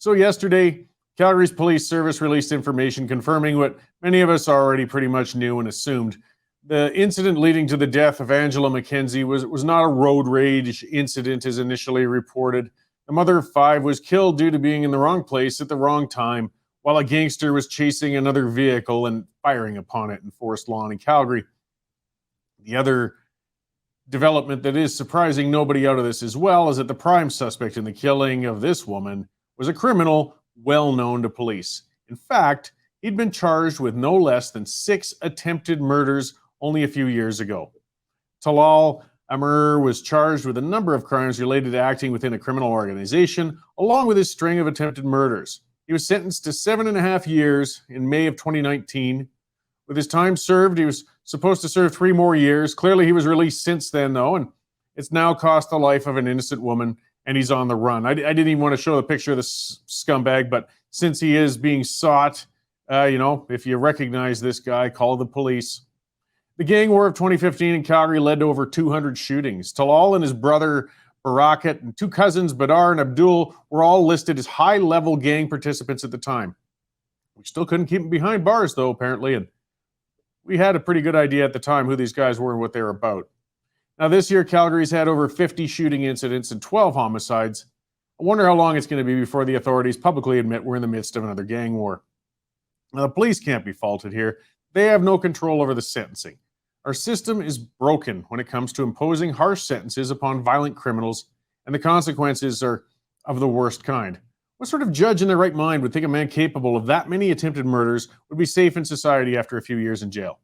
So yesterday, Calgary's police service released information confirming what many of us already pretty much knew and assumed. The incident leading to the death of Angela McKenzie was not a road rage incident as initially reported. The mother of five was killed due to being in the wrong place at the wrong time, while a gangster was chasing another vehicle and firing upon it in Forest Lawn in Calgary. The other development that is surprising nobody out of this as well is that the prime suspect in the killing of this woman was a criminal well known to police. In fact, he'd been charged with no less than 6 attempted murders only a few years ago. Talal Amr was charged with a number of crimes related to acting within a criminal organization, along with his string of attempted murders. He was sentenced to 7.5 years in May of 2019. With his time served, he was supposed to serve 3 more years. Clearly, he was released since then, though, and it's now cost the life of an innocent woman, and he's on the run. I didn't even want to show the picture of this scumbag, but since he is being sought, if you recognize this guy, call the police. The gang war of 2015 in Calgary led to over 200 shootings. Talal and his brother Barakat and 2 cousins, Badar and Abdul, were all listed as high-level gang participants at the time. We still couldn't keep them behind bars, though, apparently, and we had a pretty good idea at the time who these guys were and what they were about. Now, this year, Calgary's had over 50 shooting incidents and 12 homicides. I wonder how long it's going to be before the authorities publicly admit we're in the midst of another gang war. Now, the police can't be faulted here. They have no control over the sentencing. Our system is broken when it comes to imposing harsh sentences upon violent criminals, and the consequences are of the worst kind. What sort of judge in their right mind would think a man capable of that many attempted murders would be safe in society after a few years in jail?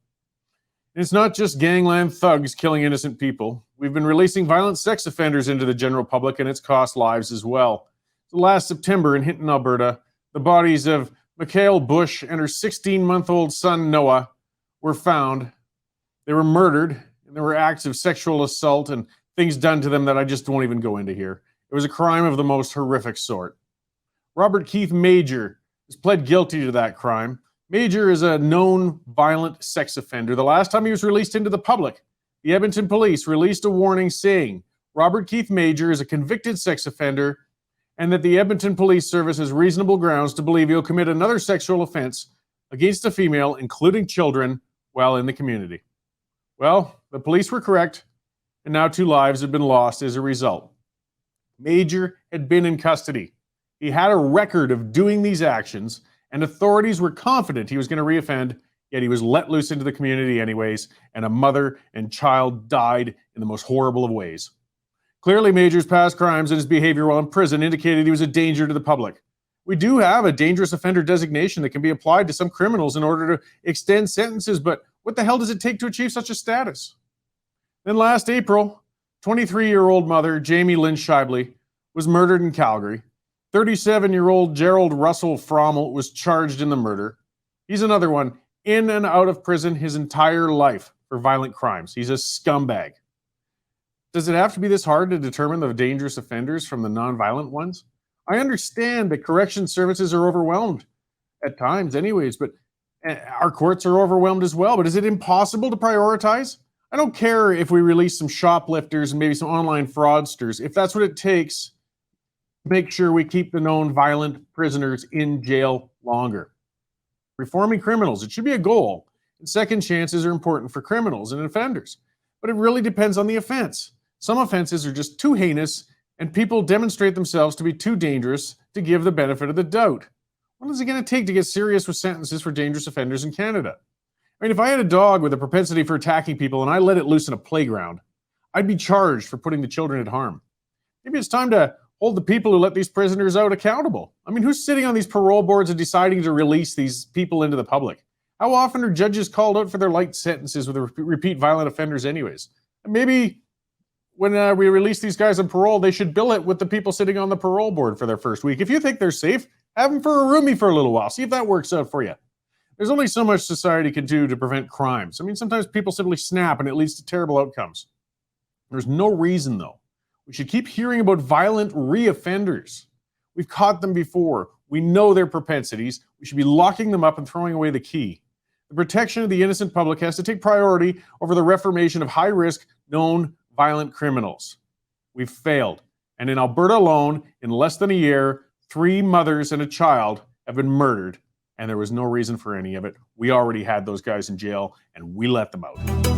And it's not just gangland thugs killing innocent people. We've been releasing violent sex offenders into the general public, and it's cost lives as well. So last September in Hinton, Alberta, the bodies of Mikhail Bush and her 16-month-old son Noah were found. They were murdered, and there were acts of sexual assault and things done to them that I just won't even go into here. It was a crime of the most horrific sort. Robert Keith Major has pled guilty to that crime. Major is a known violent sex offender. The last time he was released into the public, the Edmonton police released a warning saying Robert Keith Major is a convicted sex offender and that the Edmonton Police Service has reasonable grounds to believe he'll commit another sexual offense against a female, including children, while in the community. Well, the police were correct, and now 2 lives have been lost as a result. Major had been in custody. He had a record of doing these actions, and authorities were confident he was going to reoffend, yet he was let loose into the community anyways, and a mother and child died in the most horrible of ways. Clearly, Major's past crimes and his behavior while in prison indicated he was a danger to the public. We do have a dangerous offender designation that can be applied to some criminals in order to extend sentences, but what the hell does it take to achieve such a status? Then last April, 23-year-old mother Jamie Lynn Shibley was murdered in Calgary. 37-year-old Gerald Russell Frommel was charged in the murder. He's another one in and out of prison his entire life for violent crimes. He's a scumbag. Does it have to be this hard to determine the dangerous offenders from the nonviolent ones? I understand that correction services are overwhelmed at times anyways, but our courts are overwhelmed as well. But is it impossible to prioritize? I don't care if we release some shoplifters and maybe some online fraudsters. If that's what it takes, make sure we keep the known violent prisoners in jail longer. Reforming criminals, it should be a goal. And second chances are important for criminals and offenders. But it really depends on the offense. Some offenses are just too heinous, and people demonstrate themselves to be too dangerous to give the benefit of the doubt. What is it going to take to get serious with sentences for dangerous offenders in Canada? I mean, if I had a dog with a propensity for attacking people and I let it loose in a playground, I'd be charged for putting the children at harm. Maybe it's time to hold the people who let these prisoners out accountable. I mean, who's sitting on these parole boards and deciding to release these people into the public? How often are judges called out for their light sentences with repeat violent offenders anyways? Maybe when we release these guys on parole, they should bill it with the people sitting on the parole board for their first week. If you think they're safe, have them for a roomie for a little while. See if that works out for you. There's only so much society can do to prevent crimes. I mean, sometimes people simply snap and it leads to terrible outcomes. There's no reason, though. We should keep hearing about violent reoffenders. We've caught them before. We know their propensities. We should be locking them up and throwing away the key. The protection of the innocent public has to take priority over the reformation of high-risk, known violent criminals. We've failed. And in Alberta alone, in less than a year, 3 mothers and a child have been murdered, and there was no reason for any of it. We already had those guys in jail, and we let them out.